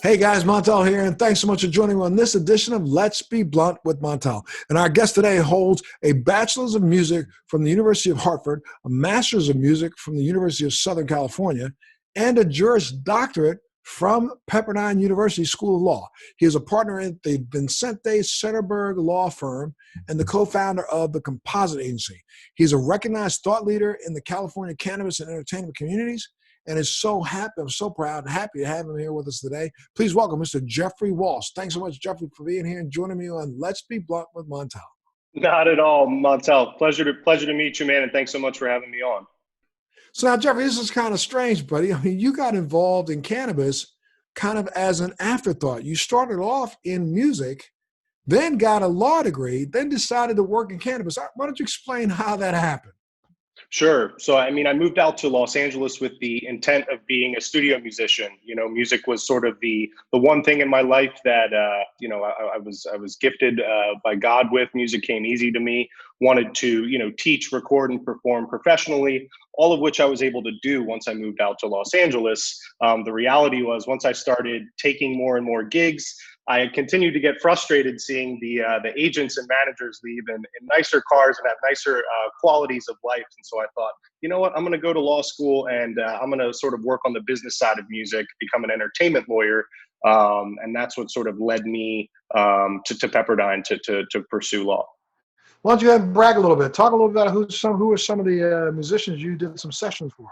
Hey guys, Montel here, and thanks so much for joining me on this edition of Let's Be Blunt with Montel. And our guest today holds a Bachelor's of Music from the University of Hartford, a Master's of Music from the University of Southern California, and a Juris Doctorate from Pepperdine University School of Law. He is a partner at the Vicente Sederberg Law Firm and the co-founder of the Composite Agency. He's a recognized thought leader in the California cannabis and entertainment communities, and is so happy, I'm so proud and happy to have him here with us today. Please welcome Mr. Jeffrey Walsh. Thanks so much, Jeffrey, for being here and joining me on Let's Be Blunt with Montel. Not at all, Montel. Pleasure to meet you, man, and thanks so much for having me on. So now, Jeffrey, this is kind of strange, buddy. I mean, you got involved in cannabis kind of as an afterthought. You started off in music, then got a law degree, then decided to work in cannabis. Why don't you explain how that happened? Sure. So, I moved out to Los Angeles with the intent of being a studio musician. You know, music was sort of the one thing in my life that, I was gifted by God with. Music came easy to me. Wanted to, teach, record, and perform professionally, all of which I was able to do once I moved out to Los Angeles. The reality was once I started taking more and more gigs, I continued to get frustrated seeing the agents and managers leave in nicer cars and have nicer qualities of life. And so I thought, you know what, I'm going to go to law school and I'm going to sort of work on the business side of music, become an entertainment lawyer. And that's what sort of led me to Pepperdine to pursue law. Why don't you have brag a little bit? Talk a little bit about who are some of the musicians you did some sessions for.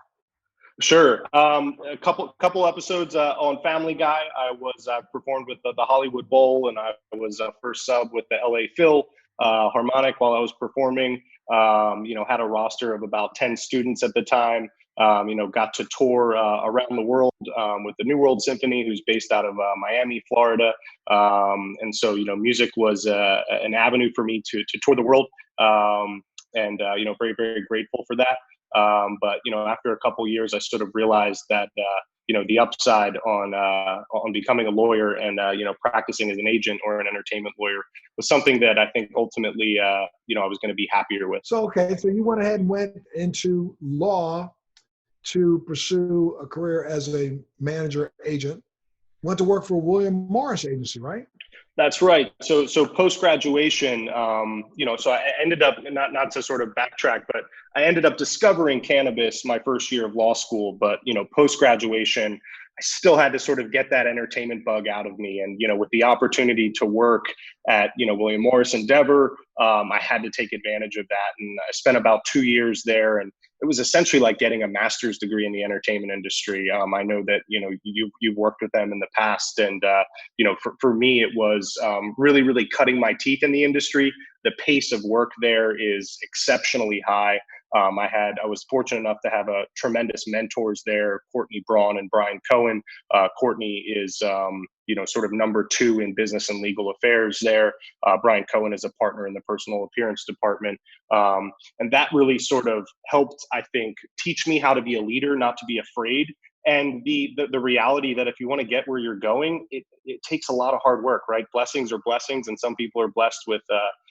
Sure. A couple episodes on Family Guy. I performed with the Hollywood Bowl, and I was first sub with the LA Phil harmonic while I was performing. Had a roster of about 10 students at the time. Got to tour around the world with the New World Symphony, who's based out of Miami, Florida. And so, music was an avenue for me to tour the world. Very, very grateful for that. But after a couple of years, I sort of realized that the upside on becoming a lawyer and practicing as an agent or an entertainment lawyer was something that I think ultimately I was going to be happier with. So you went ahead and went into law to pursue a career as a manager agent. Went to work for William Morris Agency, right? That's right. So post graduation, so I ended up not to sort of backtrack, but I ended up discovering cannabis my first year of law school. But post graduation, I still had to sort of get that entertainment bug out of me. And with the opportunity to work at William Morris Endeavor, I had to take advantage of that. And I spent about 2 years there, and it was essentially like getting a master's degree in the entertainment industry. I know that you've worked with them in the past, and for me it was really, really cutting my teeth in the industry. The pace of work there is exceptionally high. I was fortunate enough to have tremendous mentors there, Courtney Braun and Brian Cohen. Courtney is sort of number 2 in business and legal affairs there. Brian Cohen is a partner in the personal appearance department. And that really sort of helped, I think, teach me how to be a leader, not to be afraid. And the reality that if you want to get where you're going, it takes a lot of hard work, right? Blessings are blessings, and some people are blessed with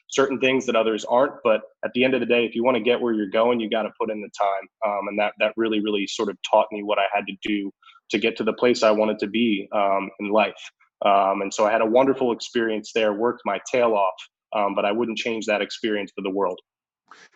certain things that others aren't. But at the end of the day, if you want to get where you're going, you got to put in the time. And that really, really sort of taught me what I had to do to get to the place I wanted to be in life. And so I had a wonderful experience there, worked my tail off, but I wouldn't change that experience for the world.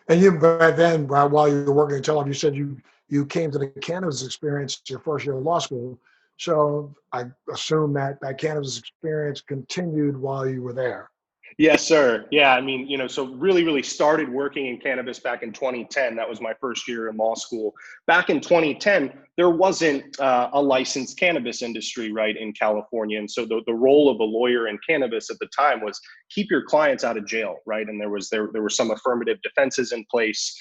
And you, back then, while you were working at Telev, you said you came to the cannabis experience your first year of law school. So I assume that cannabis experience continued while you were there. Yes, sir. Yeah, so really, really started working in cannabis back in 2010. That was my first year in law school. Back in 2010, there wasn't a licensed cannabis industry, right, in California. And so the role of a lawyer in cannabis at the time was keep your clients out of jail, right? And there were some affirmative defenses in place.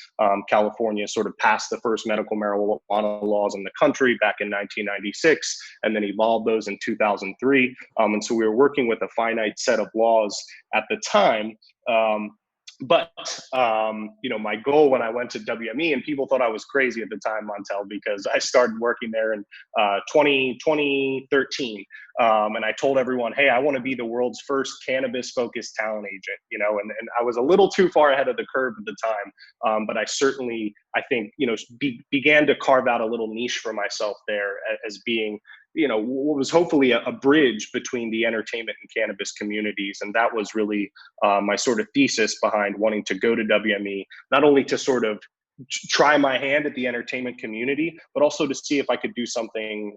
California sort of passed the first medical marijuana laws in the country back in 1996, and then evolved those in 2003. And so we were working with a finite set of laws at the time. But my goal when I went to WME, and people thought I was crazy at the time, Montel, because I started working there in 2013. And I told everyone, hey, I want to be the world's first cannabis-focused talent agent, and I was a little too far ahead of the curve at the time. But I certainly, I think, began to carve out a little niche for myself there as being, what was hopefully a bridge between the entertainment and cannabis communities. And that was really my sort of thesis behind wanting to go to WME, not only to sort of try my hand at the entertainment community, but also to see if I could do something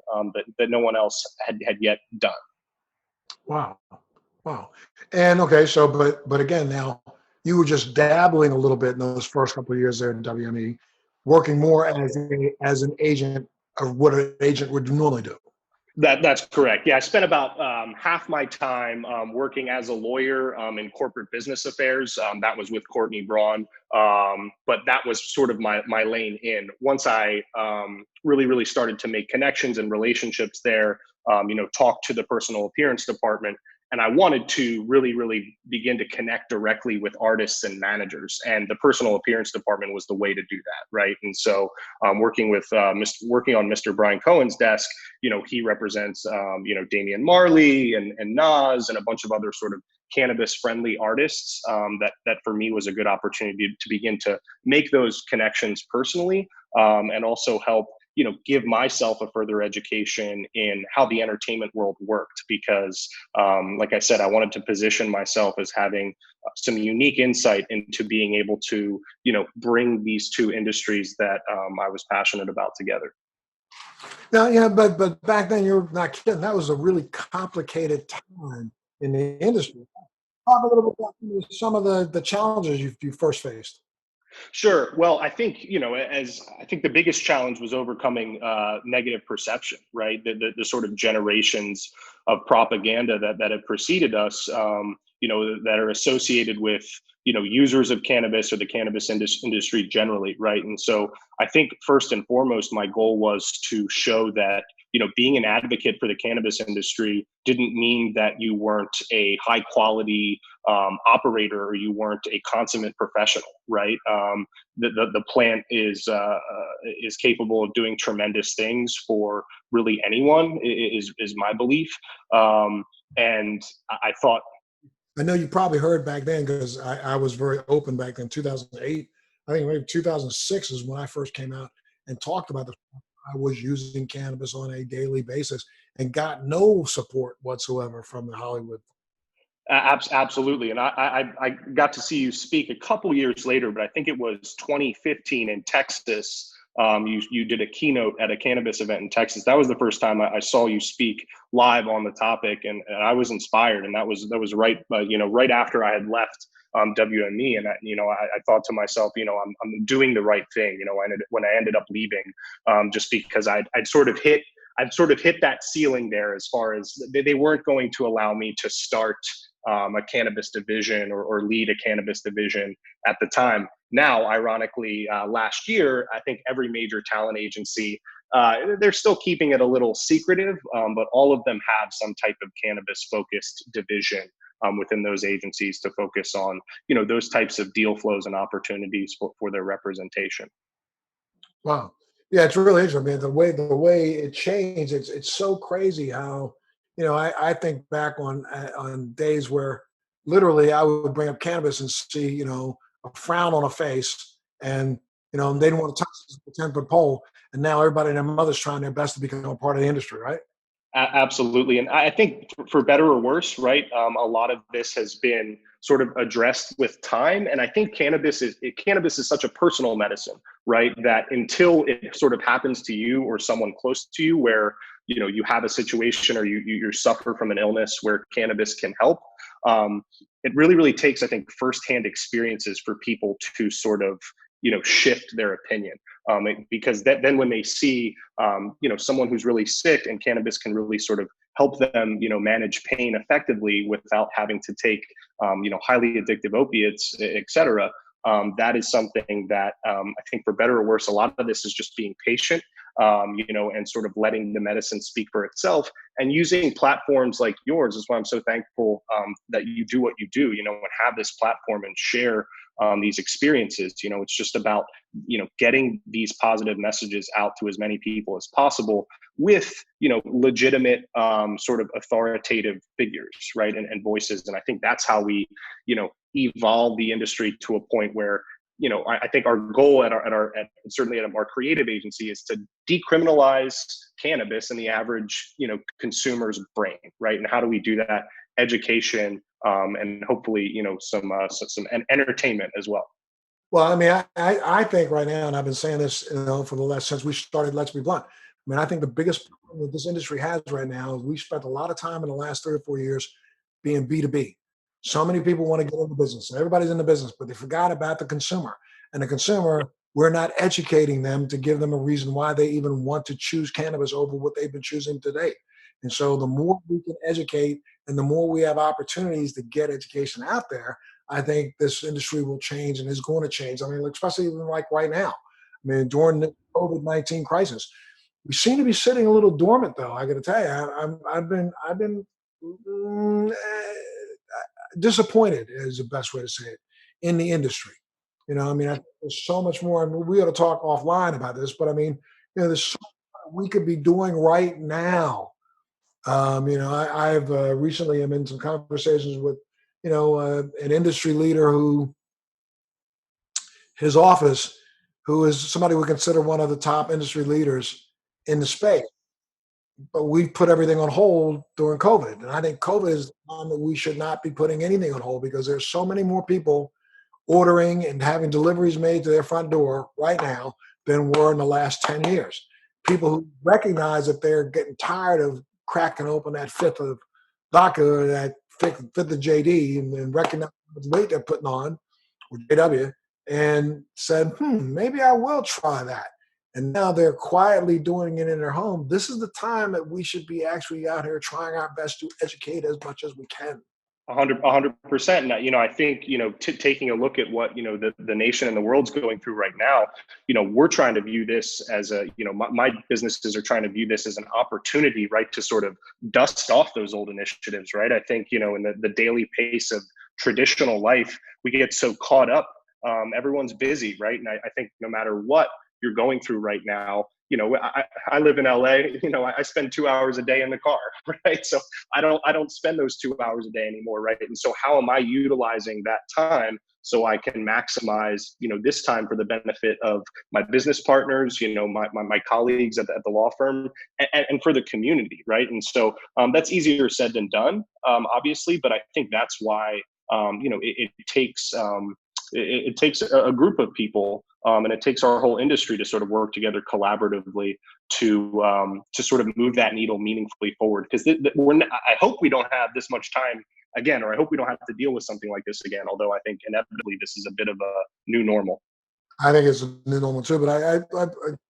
that no one else had yet done. Wow. Wow. And okay, so but again, now you were just dabbling a little bit in those first couple of years there in WME, working more as an agent of what an agent would normally do. That's correct. Yeah, I spent about half my time working as a lawyer in corporate business affairs. That was with Courtney Braun, but that was sort of my lane in. Once I really started to make connections and relationships there, talk to the personal appearance department, and I wanted to really begin to connect directly with artists and managers. And the personal appearance department was the way to do that, right? And so working on Mr. Brian Cohen's desk, he represents, Damian Marley and Nas and a bunch of other sort of cannabis friendly artists that for me was a good opportunity to begin to make those connections personally and also help give myself a further education in how the entertainment world worked, because like I said, I wanted to position myself as having some unique insight into being able to, bring these two industries that I was passionate about together. Now, yeah, but back then you're not kidding. That was a really complicated time in the industry. Talk a little bit about some of the challenges you first faced. Sure. Well, I think, as I think the biggest challenge was overcoming negative perception, right? The sort of generations of propaganda that have preceded us, that are associated with, users of cannabis or the cannabis industry generally, right? And so I think first and foremost, my goal was to show that, being an advocate for the cannabis industry didn't mean that you weren't a high quality operator or you weren't a consummate professional, right? The plant is capable of doing tremendous things for really anyone is my belief. And I thought, I know you probably heard back then because I was very open back then, 2008. I think maybe 2006 is when I first came out and talked about the fact I was using cannabis on a daily basis and got no support whatsoever from the Hollywood. Absolutely. And I got to see you speak a couple years later, but I think it was 2015 in Texas. You did a keynote at a cannabis event in Texas. That was the first time I saw you speak live on the topic, and I was inspired. And that was right, right after I had left WME, and I thought to myself, I'm doing the right thing. When I ended up leaving, just because I'd sort of hit that ceiling there, as far as they weren't going to allow me to start a cannabis division or lead a cannabis division at the time. Now, ironically, last year, I think every major talent agency, they're still keeping it a little secretive, but all of them have some type of cannabis-focused division within those agencies to focus on, those types of deal flows and opportunities for their representation. Wow. Yeah, it's really interesting. I mean, the way it changed, it's so crazy how, I think back on days where literally I would bring up cannabis and see, a frown on a face, and they didn't want to touch this 10-foot pole, and now everybody and their mother's trying their best to become a part of the industry, right? Absolutely. And I think for better or worse, right, a lot of this has been sort of addressed with time. And I think cannabis is such a personal medicine, right, that until it sort of happens to you or someone close to you where, you have a situation or you suffer from an illness where cannabis can help, it really takes, I think, firsthand experiences for people to sort of, shift their opinion. Because then when they see, someone who's really sick and cannabis can really sort of help them, manage pain effectively without having to take, highly addictive opiates, et cetera. That is something that I think for better or worse, a lot of this is just being patient, and sort of letting the medicine speak for itself, and using platforms like yours is why I'm so thankful that you do what you do, and have this platform and share these experiences. It's just about, getting these positive messages out to as many people as possible with, legitimate sort of authoritative figures, right, and voices. And I think that's how we, evolve the industry to a point where, I think our goal at certainly at our creative agency is to decriminalize cannabis in the average, consumer's brain, right? And how do we do that? Education, and hopefully, some entertainment as well. Well, I mean, I think right now, and I've been saying this, for the last since we started Let's Be Blunt. I mean, I think the biggest problem that this industry has right now is we spent a lot of time in the last 3 or 4 years being B2B. So many people want to get into business, and everybody's in the business, but they forgot about the consumer. And the consumer, we're not educating them to give them a reason why they even want to choose cannabis over what they've been choosing today. And so the more we can educate and the more we have opportunities to get education out there, I think this industry will change and is going to change. I mean, especially even like right now. I mean, during the COVID-19 crisis, we seem to be sitting a little dormant, though. I got to tell you, I've been disappointed, is the best way to say it, in the industry. I mean, there's so much more, and we ought to talk offline about this. But I mean, there's so much we could be doing right now. I've recently am in some conversations with, an industry leader who his office, who is somebody we consider one of the top industry leaders in the space. But we put everything on hold during COVID. And I think COVID is the time that we should not be putting anything on hold because there's so many more people ordering and having deliveries made to their front door right now than were in the last 10 years. People who recognize that they're getting tired of cracking open that fifth of vodka or that fifth of JD and recognize how much weight they're putting on, or JW, and said, maybe I will try that. And now they're quietly doing it in their home. This is the time that we should be actually out here trying our best to educate as much as we can. 100%. And, I think, taking a look at what, the nation and the world's going through right now, we're trying to view this as my businesses are trying to view this as an opportunity, right, to sort of dust off those old initiatives, right? I think, in the daily pace of traditional life, we get so caught up. Everyone's busy, right? And I think no matter what you're going through right now, I live in LA, I spend 2 hours a day in the car, right? So I don't spend those 2 hours a day anymore, right? And so how am I utilizing that time so I can maximize, this time for the benefit of my business partners, my colleagues at the law firm, and for the community, right? And so that's easier said than done, obviously, but I think that's why, it takes a group of people, and it takes our whole industry to sort of work together collaboratively to sort of move that needle meaningfully forward. Because I hope we don't have this much time again, or I hope we don't have to deal with something like this again. Although I think inevitably this is a bit of a new normal. I think it's a new normal too. But I a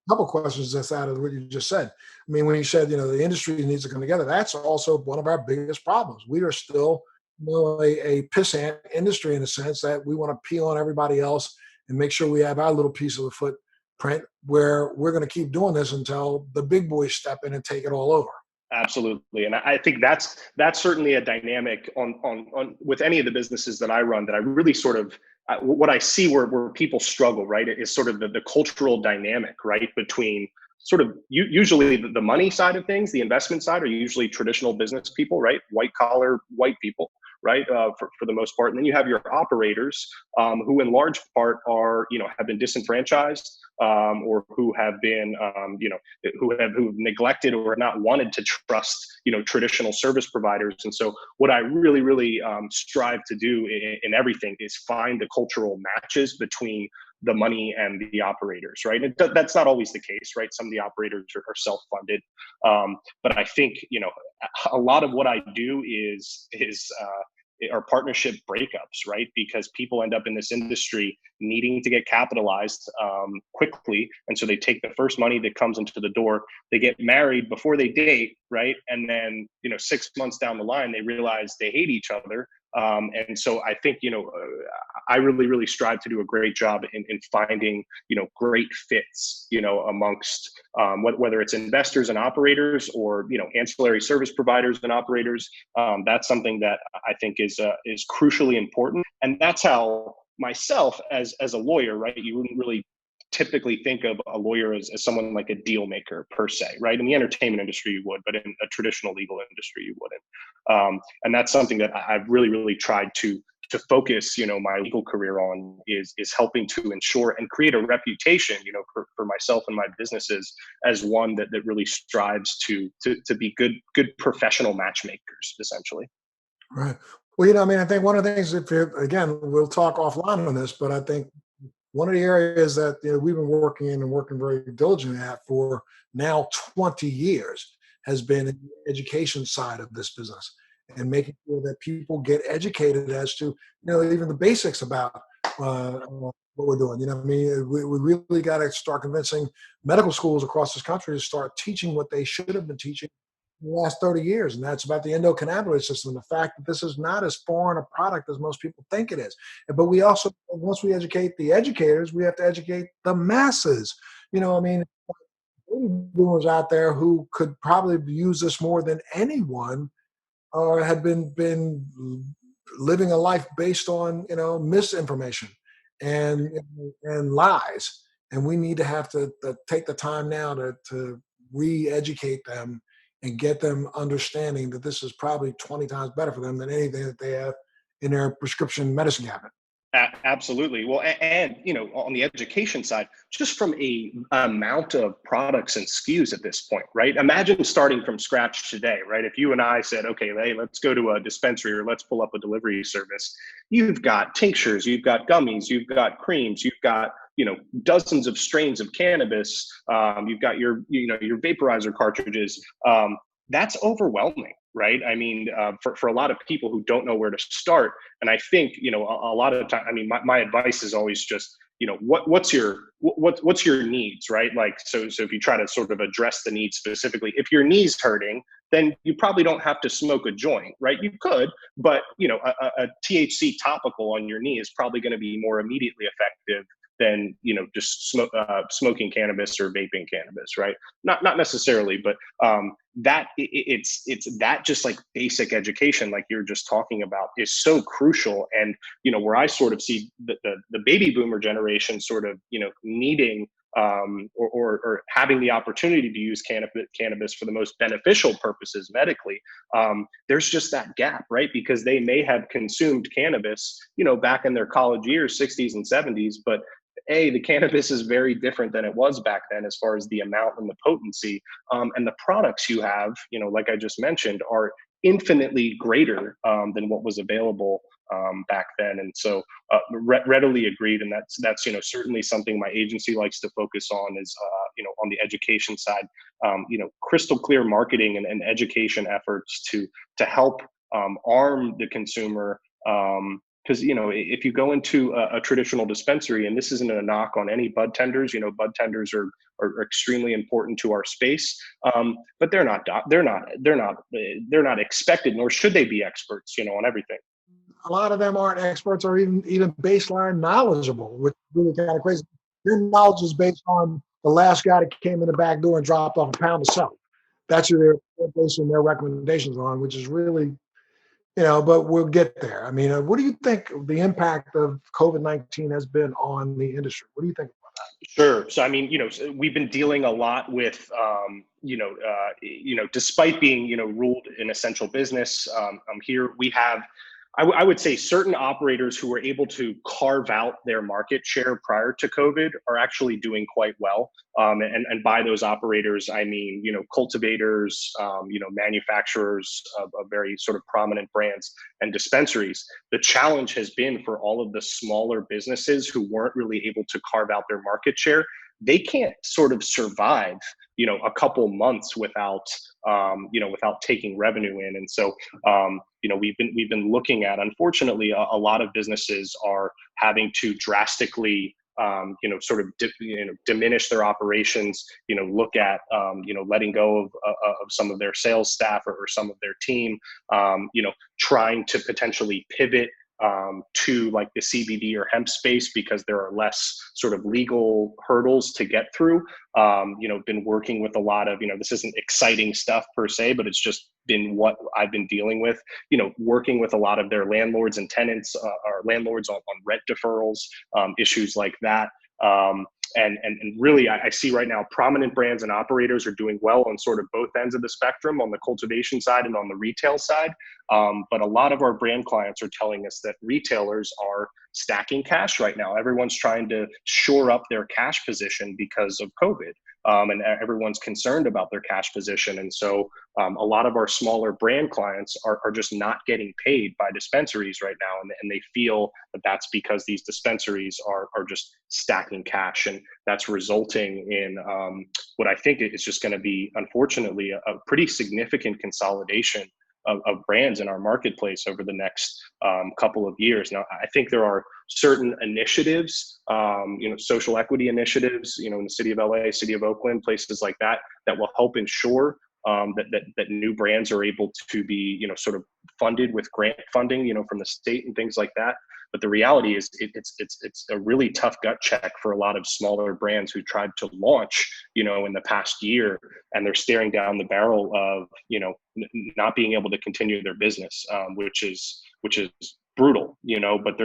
couple questions that's out of what you just said. I mean, when you said the industry needs to come together, that's also one of our biggest problems. We are still a pissant industry in the sense that we want to pee on everybody else and make sure we have our little piece of the footprint where we're going to keep doing this until the big boys step in and take it all over. Absolutely. And I think that's certainly a dynamic on with any of the businesses that I run that I really sort of, what I see where people struggle, right, is sort of the cultural dynamic, right, between sort of usually the money side of things, the investment side are usually traditional business people, right, white collar, white people, right, for the most part. And then you have your operators who in large part are, have been disenfranchised or who have been, who've neglected or not wanted to trust, traditional service providers. And so what I really, really strive to do in everything is find the cultural matches between the money and the operators, right? And that's not always the case, right? Some of the operators are self-funded. But I think, a lot of what I do are partnership breakups, right? Because people end up in this industry needing to get capitalized quickly. And so they take the first money that comes into the door, they get married before they date, right? And then, 6 months down the line, they realize they hate each other. And so I think, I really, really strive to do a great job in finding, great fits, amongst whether it's investors and operators or, ancillary service providers and operators. That's something that I think is crucially important. And that's how myself as a lawyer, right, you wouldn't really typically think of a lawyer as someone like a deal maker per se, right? In the entertainment industry, you would, but in a traditional legal industry, you wouldn't. And that's something that I've really, really tried to focus, my legal career on is helping to ensure and create a reputation, for myself and my businesses as one that really strives to be good professional matchmakers, essentially. Right. Well, I mean, I think one of the things, again, we'll talk offline on this, but I think one of the areas that we've been working in and working very diligently at for now 20 years has been the education side of this business and making sure that people get educated as to, even the basics about what we're doing. I mean, we really got to start convincing medical schools across this country to start teaching what they should have been teaching in the last 30 years, and that's about the endocannabinoid system, the fact that this is not as foreign a product as most people think it is. But we also, once we educate the educators, we have to educate the masses. I mean, baby boomers out there who could probably use this more than anyone had been living a life based on misinformation and and lies, and we need to have to take the time now to re-educate them and get them understanding that this is probably 20 times better for them than anything that they have in their prescription medicine cabinet. Absolutely. Well, and on the education side, just from a amount of products and SKUs at this point, right? Imagine starting from scratch today, right? If you and I said, okay, hey, let's go to a dispensary or let's pull up a delivery service. You've got tinctures, you've got gummies, you've got creams, you've got dozens of strains of cannabis. You've got your vaporizer cartridges. That's overwhelming, right? I mean, for a lot of people who don't know where to start, and I think a lot of the time, I mean, my advice is always just what's your needs, right? Like so if you try to sort of address the needs specifically, if your knee's hurting, then you probably don't have to smoke a joint, right? You could, but a THC topical on your knee is probably going to be more immediately effective than just smoking cannabis or vaping cannabis, right? Not necessarily, but that it's that just like basic education, like you're just talking about, is so crucial. And where I sort of see the baby boomer generation sort of needing or having the opportunity to use cannabis for the most beneficial purposes medically, there's just that gap, right? Because they may have consumed cannabis, back in their college years, 60s and 70s, but the cannabis is very different than it was back then as far as the amount and the potency, and the products you have, like I just mentioned, are infinitely greater than what was available back then. And so readily agreed. And that's certainly something my agency likes to focus on is, on the education side, crystal clear marketing and education efforts to help arm the consumer. Because if you go into a traditional dispensary, and this isn't a knock on any bud tenders, bud tenders are extremely important to our space, but they're not expected, nor should they be experts, on everything. A lot of them aren't experts or even baseline knowledgeable, which is really kind of crazy. Your knowledge is based on the last guy that came in the back door and dropped off a pound of soap. That's who they're basing their recommendations on, which is really, but we'll get there. I mean, what do you think the impact of COVID-19 has been on the industry? What do you think about that? Sure. So, I mean, we've been dealing a lot with, despite being, ruled an essential business, here we have, I would say certain operators who were able to carve out their market share prior to COVID are actually doing quite well. And by those operators, I mean, cultivators, manufacturers of very sort of prominent brands and dispensaries. The challenge has been for all of the smaller businesses who weren't really able to carve out their market share. They can't sort of survive, a couple months without taking revenue in. And so, we've been looking at, unfortunately, a lot of businesses are having to drastically, diminish their operations, look at, letting go of some of their sales staff or some of their team, trying to potentially pivot to like the CBD or hemp space because there are less sort of legal hurdles to get through. Been working with a lot of, this isn't exciting stuff per se, but it's just been what I've been dealing with, working with a lot of their landlords and tenants, or landlords on rent deferrals, issues like that. And really, I see right now prominent brands and operators are doing well on sort of both ends of the spectrum, on the cultivation side and on the retail side. But a lot of our brand clients are telling us that retailers are stacking cash right now. Everyone's trying to shore up their cash position because of COVID. And everyone's concerned about their cash position. And so a lot of our smaller brand clients are just not getting paid by dispensaries right now. And they feel that that's because these dispensaries are just stacking cash. And that's resulting in what I think is just going to be, unfortunately, a pretty significant consolidation of brands in our marketplace over the next couple of years. Now, I think there are certain initiatives, social equity initiatives, in the city of LA, city of Oakland, places like that, that will help ensure that new brands are able to be, sort of funded with grant funding, from the state and things like that. But the reality is it's a really tough gut check for a lot of smaller brands who tried to launch, in the past year, and they're staring down the barrel of, not being able to continue their business, which is brutal, but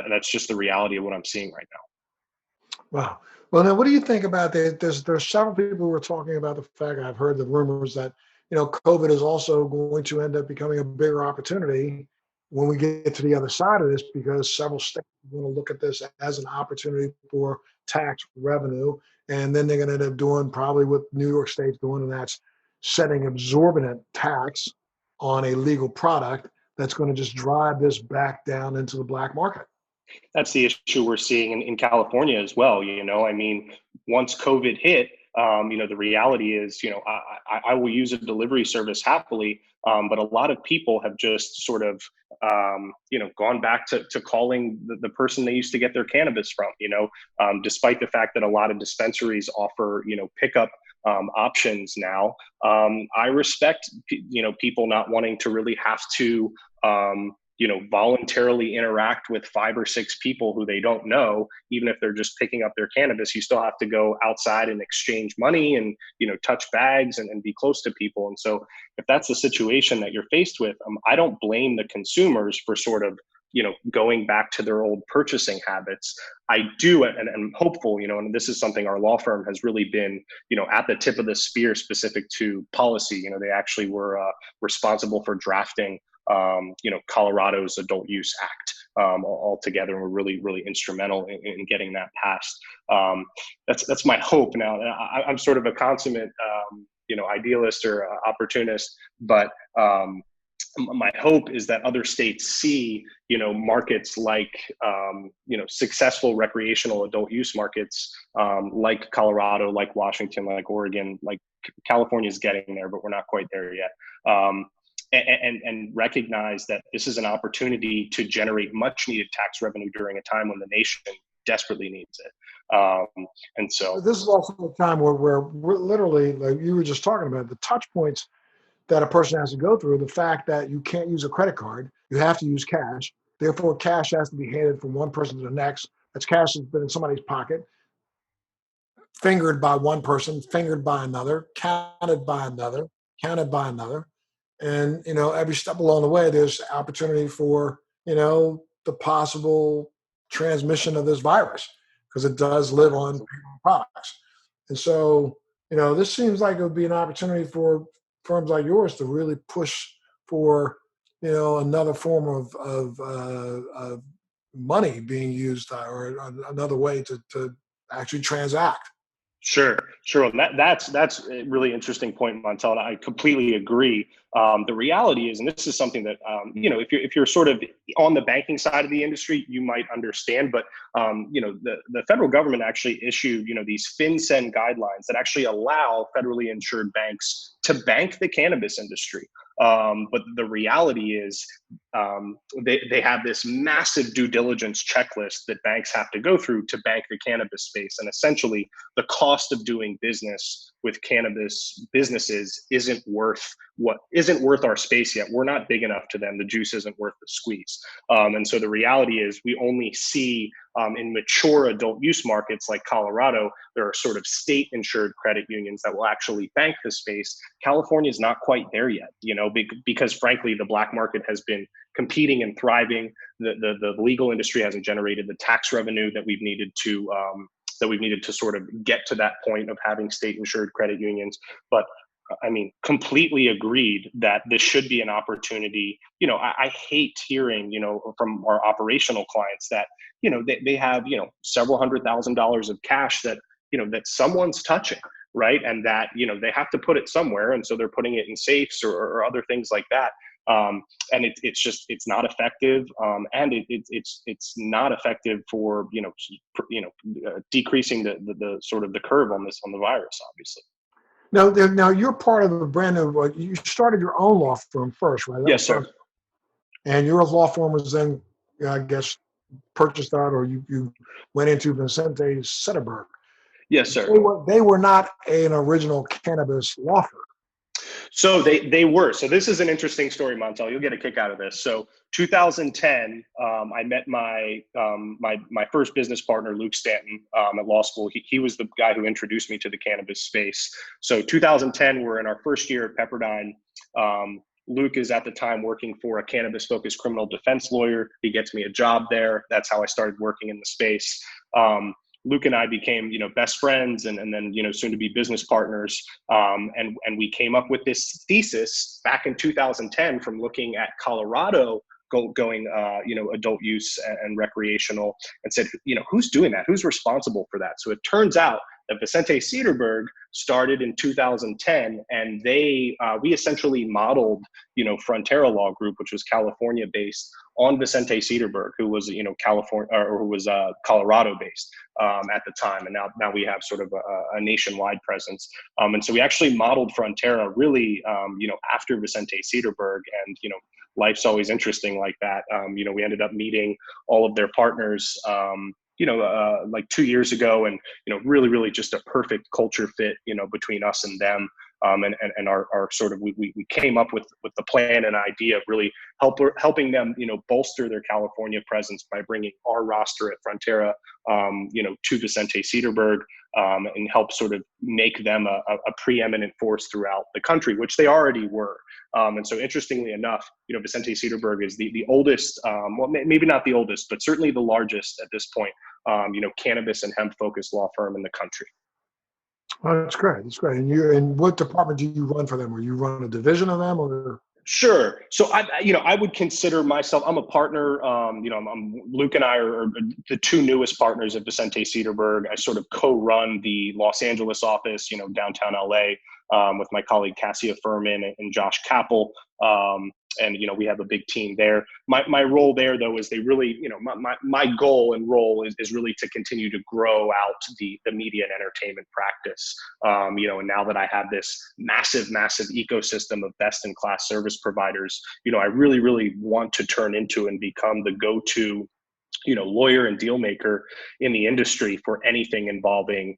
that's just the reality of what I'm seeing right now. Wow. Well, now, what do you think about that? There's several people who are talking about the fact, I've heard the rumors that, COVID is also going to end up becoming a bigger opportunity when we get to the other side of this, because several states are going to look at this as an opportunity for tax revenue. And then they're going to end up doing probably what New York State's doing, and that's setting exorbitant tax on a legal product that's going to just drive this back down into the black market. That's the issue we're seeing in California as well. Once COVID hit, the reality is, I will use a delivery service happily, but a lot of people have just sort of, gone back to calling the person they used to get their cannabis from, despite the fact that a lot of dispensaries offer, pickup options now. I respect, people not wanting to really have to, voluntarily interact with 5 or 6 people who they don't know. Even if they're just picking up their cannabis, you still have to go outside and exchange money and, touch bags and be close to people. And so if that's the situation that you're faced with, I don't blame the consumers for sort of, going back to their old purchasing habits. I do, and I'm hopeful, and this is something our law firm has really been, at the tip of the spear specific to policy. They actually were responsible for drafting Colorado's Adult Use Act altogether, and we're really, really instrumental in getting that passed. That's my hope. Now, I'm sort of a consummate, idealist or opportunist, but my hope is that other states see, markets like, successful recreational adult use markets, like Colorado, like Washington, like Oregon, like California is getting there, but we're not quite there yet. And recognize that this is an opportunity to generate much needed tax revenue during a time when the nation desperately needs it. And so this is also a time where we're literally, like you were just talking about, the touch points that a person has to go through, the fact that you can't use a credit card, you have to use cash. Therefore, cash has to be handed from one person to the next. That's cash that's been in somebody's pocket, fingered by one person, fingered by another, counted by another, counted by another. And, every step along the way, there's opportunity for, the possible transmission of this virus, because it does live on products. And so, this seems like it would be an opportunity for firms like yours to really push for, another form of money being used, or another way to actually transact. Sure. And that's a really interesting point, Montel, and I completely agree. The reality is, and this is something that if you're sort of on the banking side of the industry, you might understand. But the federal government actually issued these FinCEN guidelines that actually allow federally insured banks to bank the cannabis industry. But the reality is, they have this massive due diligence checklist that banks have to go through to bank the cannabis space, and essentially the cost of doing business with cannabis businesses isn't worth our space yet. We're not big enough to them. The juice isn't worth the squeeze. And so the reality is, we only see in mature adult use markets like Colorado, there are sort of state insured credit unions that will actually bank the space. California is not quite there yet, because frankly, the black market has been competing and thriving. The legal industry hasn't generated the tax revenue that we've needed to that we've needed to sort of get to that point of having state insured credit unions. But I mean, completely agreed that this should be an opportunity. I hate hearing, from our operational clients that, they have, several $100,000s of cash that, that someone's touching, right? And that, they have to put it somewhere. And so they're putting it in safes or other things like that. And it's not effective. And it's not effective for, decreasing the sort of the curve on the virus, obviously. Now you're part of a brand new. You started your own law firm first, right? Yes, sir. And your law firm was then, I guess, purchased out, or you went into Vicente Sederberg. Yes, sir. They were not an original cannabis law firm. So they were. So this is an interesting story, Montel. You'll get a kick out of this. So 2010, I met my first business partner, Luke Stanton, at law school. He was the guy who introduced me to the cannabis space. So 2010, we're in our first year at Pepperdine. Luke is at the time working for a cannabis-focused criminal defense lawyer. He gets me a job there. That's how I started working in the space. Luke and I became, best friends and then, soon to be business partners. And we came up with this thesis back in 2010 from looking at Colorado going, adult use and recreational, and said, who's doing that? Who's responsible for that? So it turns out that Vicente Sederberg started in 2010, and we essentially modeled, Frontera Law Group, which was California based, on Vicente Sederberg, who was, California, or who was Colorado based at the time, and now we have sort of a nationwide presence. And so we actually modeled Frontera really, after Vicente Sederberg, and life's always interesting like that. We ended up meeting all of their partners. Like 2 years ago, and really, really just a perfect culture fit, between us and them, and our sort of we came up with the plan and idea of really helping them, bolster their California presence by bringing our roster at Frontera, to Vicente Sederberg, and help sort of make them a preeminent force throughout the country, which they already were. And so, interestingly enough, Vicente Sederberg is the oldest, well, maybe not the oldest, but certainly the largest at this point, cannabis and hemp focused law firm in the country. Oh, that's great. That's great. And what department do you run for them? Or you run a division of them, or? Sure. So I would consider myself, I'm a partner. Luke and I are the two newest partners at Vicente Sederberg. I sort of co-run the Los Angeles office, downtown LA, with my colleague Cassia Furman and Josh Capel. And we have a big team there. My role there, though, is they really, my goal and role is really to continue to grow out the media and entertainment practice. And now that I have this massive ecosystem of best in class service providers, I really, really want to turn into and become the go-to lawyer and deal maker in the industry for anything involving,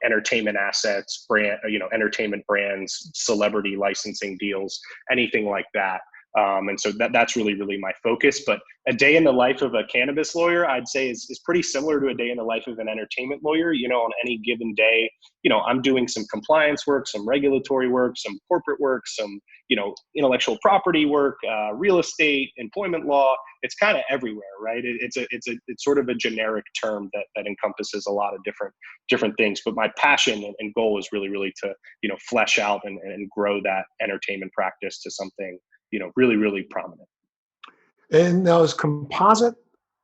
entertainment assets, brand, entertainment brands, celebrity licensing deals, anything like that. And so that's really, really my focus. But a day in the life of a cannabis lawyer, I'd say is pretty similar to a day in the life of an entertainment lawyer. On any given day, I'm doing some compliance work, some regulatory work, some corporate work, some, intellectual property work, real estate, employment law. It's kind of everywhere, right? It's sort of a generic term that encompasses a lot of different things. But my passion and goal is really, really to, flesh out and grow that entertainment practice to something, really, really prominent. And now is Composite,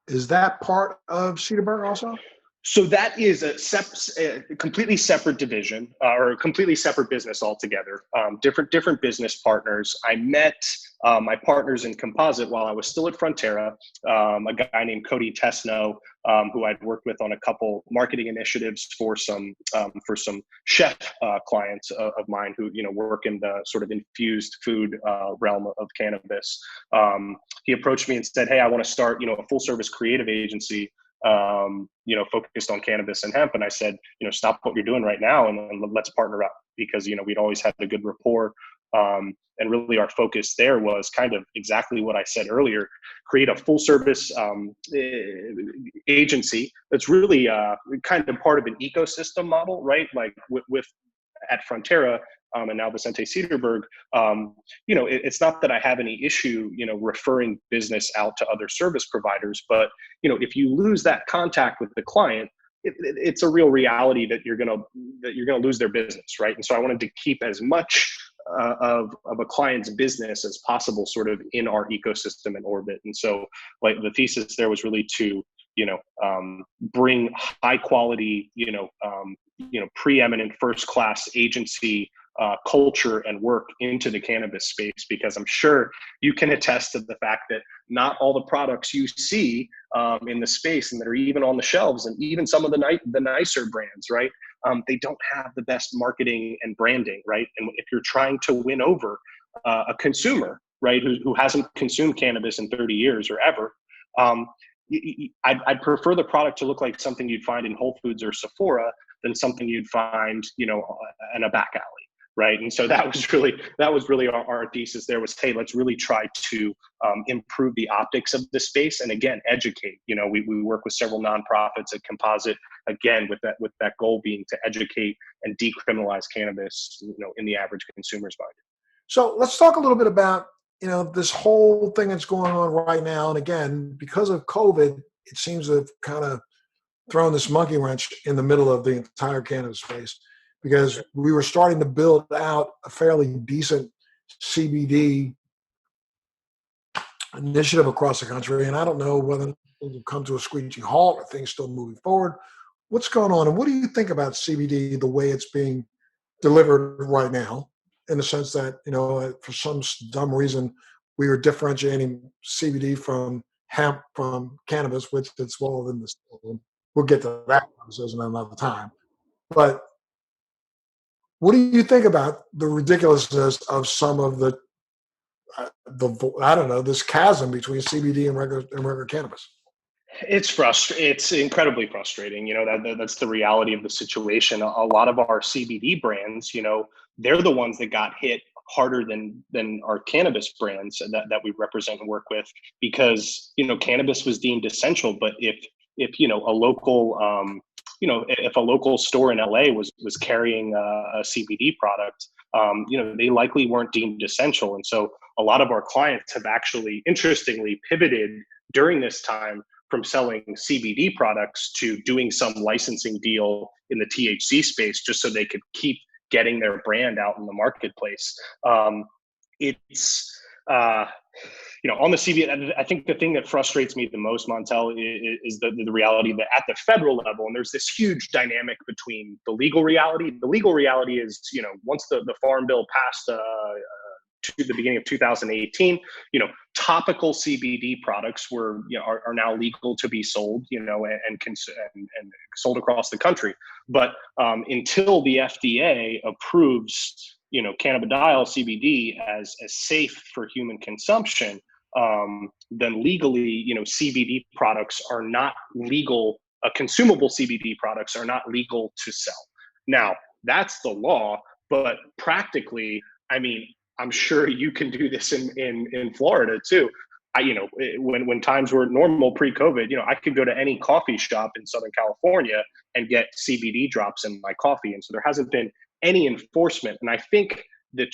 is that part of Sederberg also? So that is a completely separate division, or a completely separate business altogether. Different business partners. I met my partners in Composite while I was still at Frontera. A guy named Cody Tesno, who I'd worked with on a couple marketing initiatives for some chef clients of mine who work in the sort of infused food realm of cannabis. He approached me and said, "Hey, I want to start a full service creative agency, focused on cannabis and hemp." And I said, stop what you're doing right now and let's partner up, because, we'd always had a good rapport. And really our focus there was kind of exactly what I said earlier, create a full service agency that's really kind of part of an ecosystem model, right? Like with at Frontera, and now Vicente Sederberg, it's not that I have any issue, referring business out to other service providers, but, if you lose that contact with the client, it's a real reality that you're gonna lose their business, right? And so I wanted to keep as much of a client's business as possible sort of in our ecosystem and orbit. And so like the thesis there was really to bring high quality, preeminent first class agency culture and work into the cannabis space, because I'm sure you can attest to the fact that not all the products you see in the space and that are even on the shelves, and even some of the nicer brands, right? They don't have the best marketing and branding, right? And if you're trying to win over a consumer, right, who hasn't consumed cannabis in 30 years or ever, I'd prefer the product to look like something you'd find in Whole Foods or Sephora than something you'd find, in a back alley, right? And so that was really our thesis there was, hey, let's really try to improve the optics of the space, and again, educate. We work with several nonprofits at Composite, again, with that goal being to educate and decriminalize cannabis, in the average consumer's mind. So let's talk a little bit about, this whole thing that's going on right now. And again, because of COVID, it seems to have kind of thrown this monkey wrench in the middle of the entire cannabis space, because we were starting to build out a fairly decent CBD initiative across the country. And I don't know whether it will come to a screeching halt or things still moving forward. What's going on? And what do you think about CBD, the way it's being delivered right now, in the sense that, for some dumb reason, we were differentiating CBD from hemp from cannabis, which it's well in this. We'll get to that conversation another time. But what do you think about the ridiculousness of some of the I don't know, this chasm between CBD and regular cannabis? It's incredibly frustrating. That's the reality of the situation. A lot of our CBD brands, they're the ones that got hit harder than our cannabis brands that we represent and work with, because cannabis was deemed essential. But if a local if a local store in LA was carrying a CBD product, they likely weren't deemed essential. And so a lot of our clients have actually, interestingly, pivoted during this time from selling CBD products to doing some licensing deal in the THC space, just so they could keep getting their brand out in the marketplace. It's on the CBD, I think the thing that frustrates me the most, Montel, is the reality that at the federal level, and there's this huge dynamic between the legal reality. The legal reality is, once the Farm Bill passed to the beginning of 2018, topical CBD products are now legal to be sold, and sold across the country. But until the FDA approves, cannabidiol CBD as safe for human consumption, then legally, CBD products are not legal. Consumable CBD products are not legal to sell. Now, that's the law, but practically, I'm sure you can do this in Florida too. When times were normal pre-COVID, I could go to any coffee shop in Southern California and get CBD drops in my coffee. And so there hasn't been any enforcement. And I think the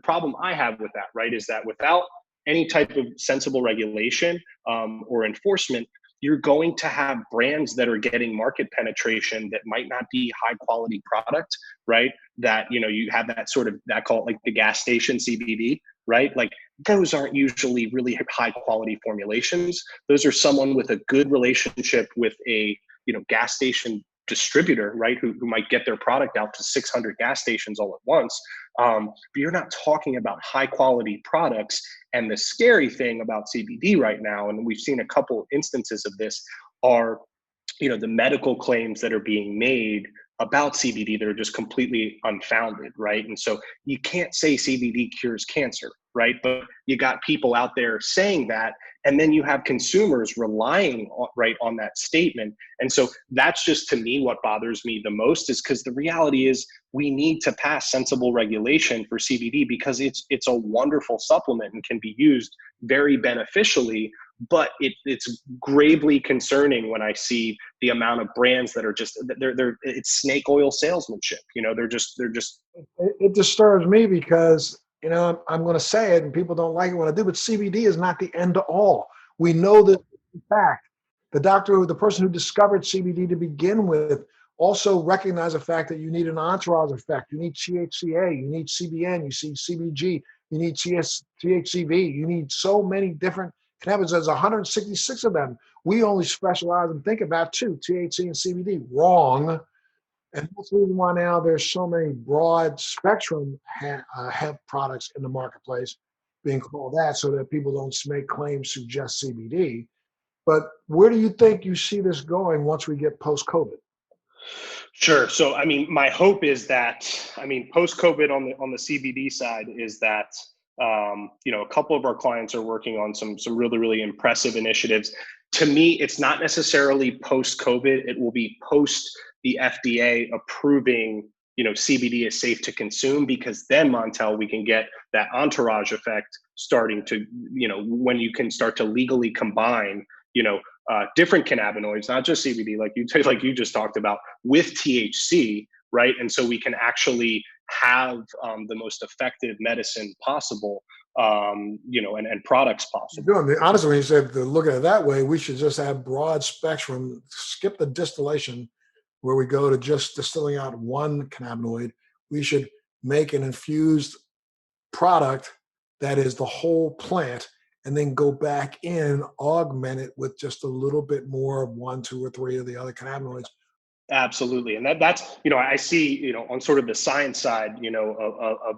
problem I have with that, right, is that without any type of sensible regulation or enforcement, you're going to have brands that are getting market penetration that might not be high quality product, right? That, you have that sort of, I call it like the gas station CBD, right? Like those aren't usually really high quality formulations. Those are someone with a good relationship with a, gas station distributor, right? Who might get their product out to 600 gas stations all at once. But you're not talking about high quality products. And the scary thing about CBD right now, and we've seen a couple instances of this, are, the medical claims that are being made about CBD that are just completely unfounded, right? And so you can't say CBD cures cancer, right? But you got people out there saying that, and then you have consumers relying on that statement. And so that's just, to me, what bothers me the most, is because the reality is we need to pass sensible regulation for CBD, because it's a wonderful supplement and can be used very beneficially. But it's gravely concerning when I see the amount of brands that are just it's snake oil salesmanship. They're just. It disturbs me because, I'm going to say it and people don't like it when I do, but CBD is not the end to all. We know this in fact. the person who discovered CBD to begin with, also recognized the fact that you need an entourage effect. You need THCA, you need CBN, you see CBG, you need THCV, you need so many different cannabis. There's 166 of them. We only specialize and think about two, THC and CBD. Wrong. And that's the reason why now there's so many broad spectrum hemp products in the marketplace being called that, so that people don't make claims to just CBD. But where do you think you see this going once we get post-COVID? Sure. So, I mean, my hope is that, I mean, post-COVID on the CBD side is that, a couple of our clients are working on some really, really impressive initiatives. To me, it's not necessarily post-COVID. It will be post the FDA approving, CBD is safe to consume, because then, Montel, we can get that entourage effect starting to, when you can start to legally combine, different cannabinoids, not just CBD, like you just talked about, with THC, right? And so we can actually have the most effective medicine possible, and products possible. Honestly, when you said to look at it that way, we should just have broad spectrum, skip the distillation where we go to just distilling out one cannabinoid. We should make an infused product that is the whole plant, and then go back in, augment it with just a little bit more of one, two, or three of the other cannabinoids. Absolutely. And that's, I see, on sort of the science side, of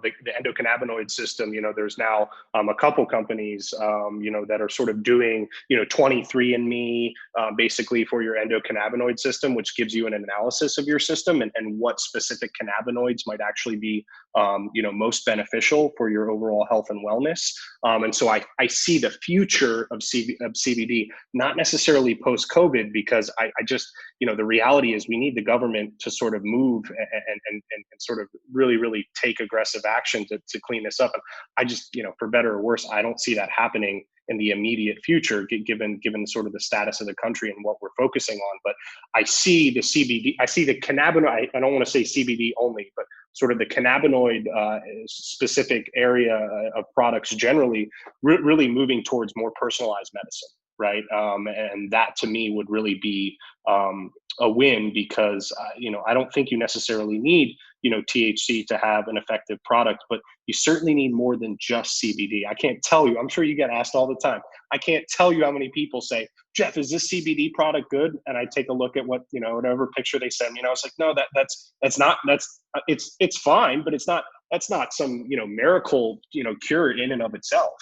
the endocannabinoid system, there's now a couple companies, that are sort of doing, 23andMe, basically for your endocannabinoid system, which gives you an analysis of your system and what specific cannabinoids might actually be, most beneficial for your overall health and wellness. And so I see the future of CBD, not necessarily post-COVID, because I just, the reality is we need the government to sort of move and sort of really, really take aggressive action to clean this up. And I just, for better or worse, I don't see that happening in the immediate future, given sort of the status of the country and what we're focusing on. But I see the CBD, I see the cannabinoid, I don't want to say CBD only, but sort of the cannabinoid specific area of products generally really moving towards more personalized medicine. Right. And that to me would really be a win, because, I don't think you necessarily need, THC to have an effective product, but you certainly need more than just CBD. I can't tell you, I'm sure you get asked all the time. I can't tell you how many people say, Jeff, is this CBD product good? And I take a look at what, whatever picture they send me, I was like, no, it's fine, but that's not some, miracle, cure in and of itself.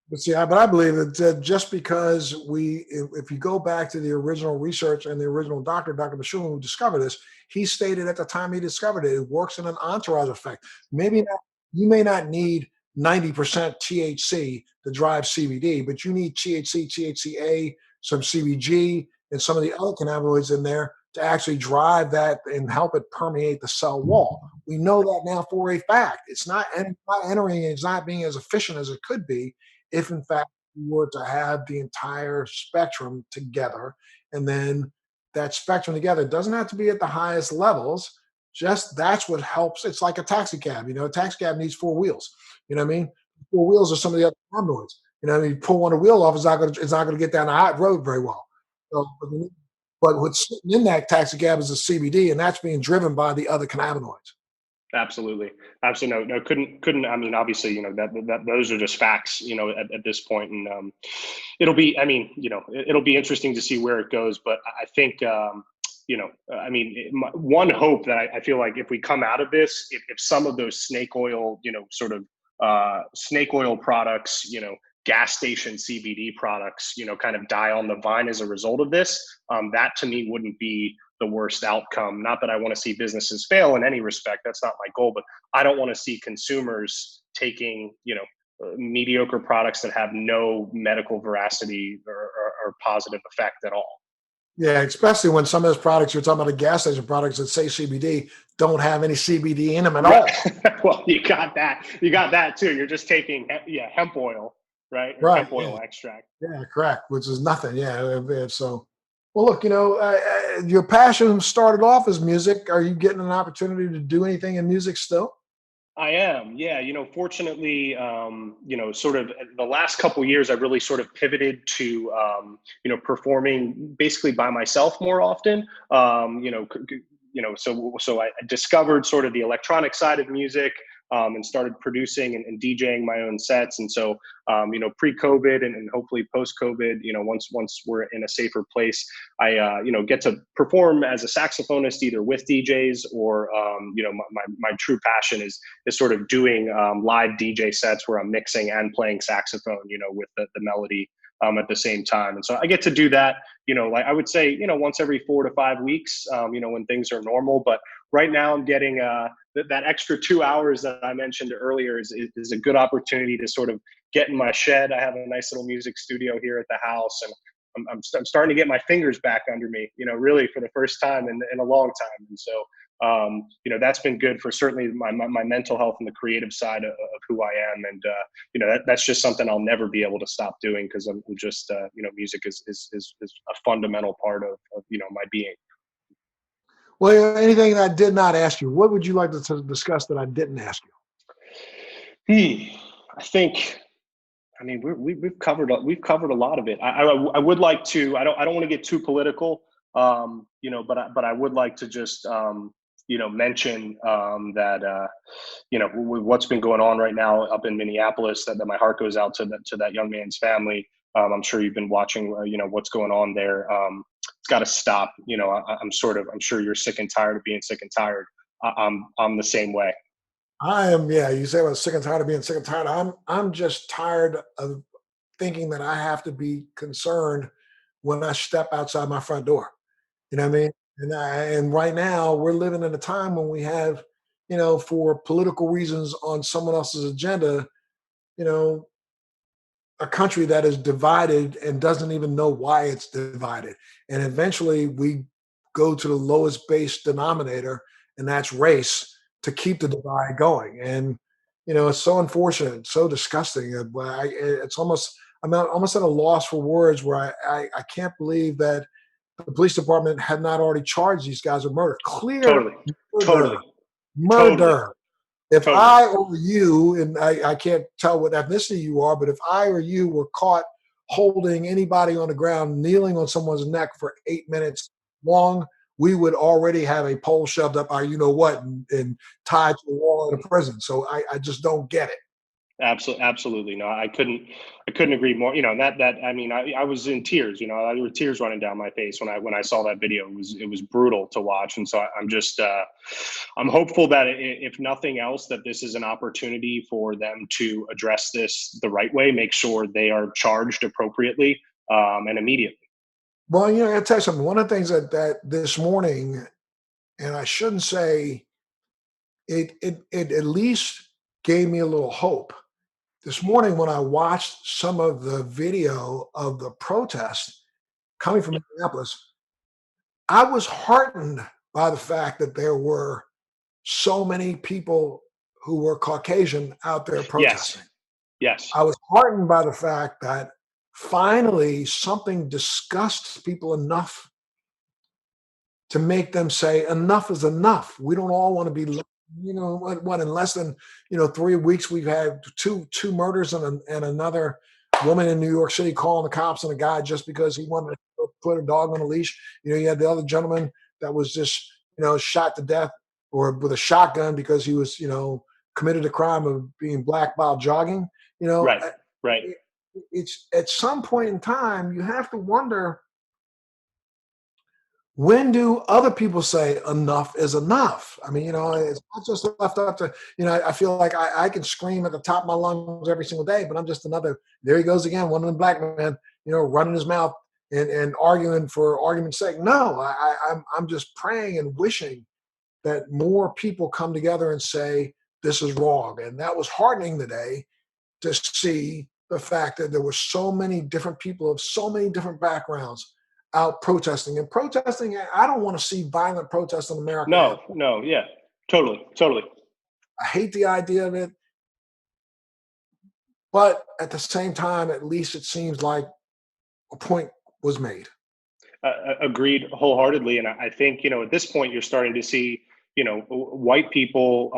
But see, but I believe that just because if you go back to the original research and the original Dr. Bashoon, who discovered this, he stated at the time he discovered it, it works in an entourage effect. You may not need 90% THC to drive CBD, but you need THC, THCA, some CBG, and some of the other cannabinoids in there to actually drive that and help it permeate the cell wall. We know that now for a fact. It's not entering, it's not being as efficient as it could be if in fact you were to have the entire spectrum together. And then that spectrum together doesn't have to be at the highest levels. Just that's what helps. It's like a taxi cab. A taxi cab needs four wheels. You know what I mean? Four wheels are some of the other cannabinoids. You pull one wheel off, it's not going to get down the hot road very well. So, but what's sitting in that taxi cab is the CBD, and that's being driven by the other cannabinoids. Absolutely. No, couldn't. I mean, obviously, that those are just facts, at this point. And it'll be, it'll be interesting to see where it goes. But I think, one hope that I feel like if we come out of this, if some of those snake oil, snake oil products, gas station CBD products, kind of die on the vine as a result of this, that to me wouldn't be the worst outcome. Not that I want to see businesses fail in any respect. That's not my goal, but I don't want to see consumers taking, mediocre products that have no medical veracity or positive effect at all. Yeah, especially when some of those products, you're talking about the gas station products that say CBD, don't have any CBD in them at all. Well, you got that too. You're just taking, hemp oil, right? Or right. Hemp oil extract. Yeah, correct. Which is nothing. Yeah. So, well, look, your passion started off as music. Are you getting an opportunity to do anything in music still? I am, yeah. Fortunately, sort of the last couple years, I've really sort of pivoted to, performing basically by myself more often. So I discovered sort of the electronic side of music, and started producing and DJing my own sets. And so, pre-COVID and hopefully post-COVID, once we're in a safer place, I, get to perform as a saxophonist either with DJs or, my true passion is sort of doing live DJ sets where I'm mixing and playing saxophone, with the melody at the same time. And so I get to do that, like I would say, once every 4 to 5 weeks, when things are normal. But right now I'm getting that extra 2 hours that I mentioned earlier is a good opportunity to sort of get in my shed. I have a nice little music studio here at the house, and I'm starting to get my fingers back under me, really for the first time in a long time. And so, that's been good for certainly my mental health and the creative side of who I am. And, that's just something I'll never be able to stop doing, because I'm just, music is a fundamental part of my being. Well, anything that I did not ask you, what would you like to discuss that I didn't ask you? I think, I mean, we've covered a lot of it. I would like to. I don't want to get too political, but I would like to just mention that with what's been going on right now up in Minneapolis, that my heart goes out to that young man's family. I'm sure you've been watching, what's going on there. It's got to stop. I'm sure you're sick and tired of being sick and tired. I'm the same way. I am, yeah. You say I was sick and tired of being sick and tired. I'm just tired of thinking that I have to be concerned when I step outside my front door. You know what I mean? And right now we're living in a time when we have, for political reasons on someone else's agenda, you know, a country that is divided and doesn't even know why it's divided. And eventually we go to the lowest base denominator, and that's race, to keep the divide going. And, it's so unfortunate, so disgusting. It's almost, I'm almost at a loss for words, where I can't believe that the police department had not already charged these guys with murder. Clear Totally, totally, murder. totally, Murder. If totally. I or you, and I can't tell what ethnicity you are, but if I or you were caught holding anybody on the ground, kneeling on someone's neck for 8 minutes long, we would already have a pole shoved up our what, and tied to the wall in a prison. So I just don't get it. Absolutely, absolutely. No, I couldn't agree more. I mean, I was in tears. There were tears running down my face when I saw that video. It was brutal to watch, and so I'm just I'm hopeful that if nothing else, that this is an opportunity for them to address this the right way, make sure they are charged appropriately, and immediately. Well, I'll tell you something. One of the things that this morning, and I shouldn't say it at least gave me a little hope. This morning, when I watched some of the video of the protest coming from Minneapolis, I was heartened by the fact that there were so many people who were Caucasian out there Yes, protesting. yes, I was heartened by the fact that finally something disgusts people enough to make them say enough is enough. We don't all want to be, what in less than 3 weeks we've had two murders and another woman in New York City calling the cops on a guy just because he wanted to put a dog on a leash. You had the other gentleman that was just shot to death or with a shotgun because he was committed a crime of being black while jogging. right, right. It's at some point in time you have to wonder, when do other people say enough is enough? I mean, it's not just left up to, I feel like I can scream at the top of my lungs every single day, but I'm just another, there he goes again, one of the black men, running his mouth and arguing for argument's sake. No, I'm just praying and wishing that more people come together and say, this is wrong. And that was heartening today to see the fact that there were so many different people of so many different backgrounds out protesting. And protesting, I don't want to see violent protests in America. No, yeah, totally, totally. I hate the idea of it. But at the same time, at least it seems like a point was made. Agreed wholeheartedly. And I think, at this point, you're starting to see, white people,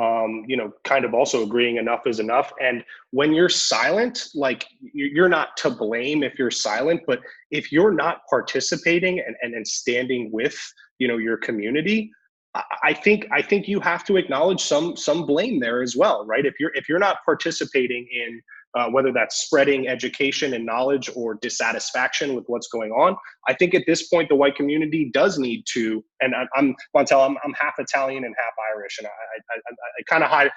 kind of also agreeing enough is enough. And when you're silent, like you're not to blame if you're silent, but if you're not participating and standing with, your community, I think you have to acknowledge some blame there as well, right? If you're not participating in whether that's spreading education and knowledge or dissatisfaction with what's going on, I think at this point the white community does need to. And I'm Montel. I'm half Italian and half Irish, and I kind of hide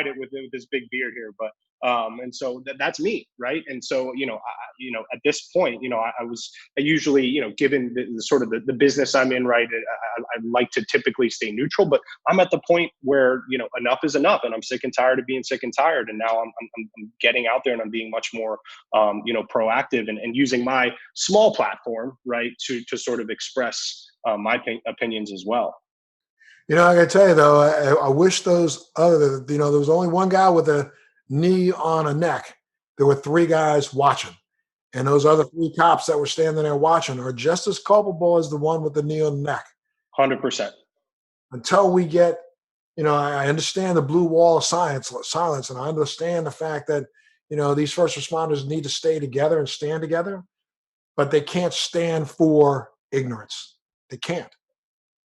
it with this big beard here, but. And so that's me, right? And so, at this point, I usually, given the sort of the business I'm in, right, I like to typically stay neutral, but I'm at the point where, enough is enough, and I'm sick and tired of being sick and tired. And now I'm getting out there and I'm being much more, proactive and using my small platform, right, to sort of express my opinions as well. I gotta tell you though, I wish those other, there was only one guy with a knee on a neck. There were three guys watching, and those other three cops that were standing there watching are just as culpable as the one with the knee on the neck. 100%. Until we get, I understand the blue wall of silence, and I understand the fact that, these first responders need to stay together and stand together, but they can't stand for ignorance. They can't.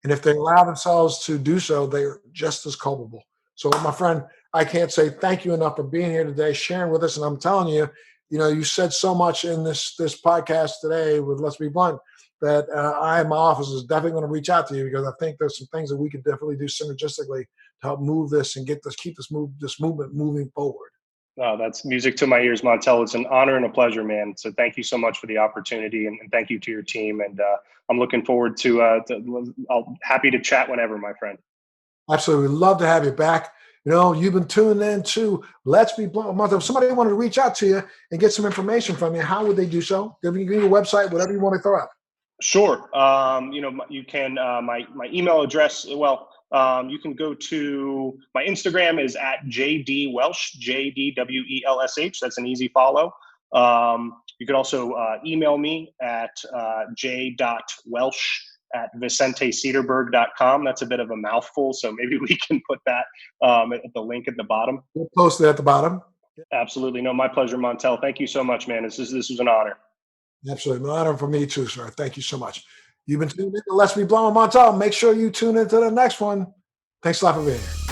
And if they allow themselves to do so, they're just as culpable. So, my friend, I can't say thank you enough for being here today, sharing with us. And I'm telling you, you said so much in this podcast today with Let's Be Blunt that I and my office is definitely going to reach out to you, because I think there's some things that we could definitely do synergistically to help move this and keep this movement moving forward. Oh, that's music to my ears, Montel. It's an honor and a pleasure, man. So thank you so much for the opportunity, and thank you to your team. And I'm looking forward to I'll happy to chat whenever, my friend. Absolutely. We'd love to have you back. You've been tuning in to Let's Be Blunt. If somebody wanted to reach out to you and get some information from you, how would they do so? Give me your website, whatever you want to throw out. Sure. You can, my email address, you can go to, my Instagram is at JD Welsh, JDWELSH. That's an easy follow. You could also email me at j.welsh@VicenteSederberg.com. That's a bit of a mouthful, so maybe we can put that at the link at the bottom. We'll post it at the bottom. Absolutely. No, my pleasure, Montel. Thank you so much, man. This was an honor. Absolutely. An honor for me too, sir. Thank you so much. You've been tuned in to Let's Be Blunt with Montel. Make sure you tune into the next one. Thanks a lot for being here.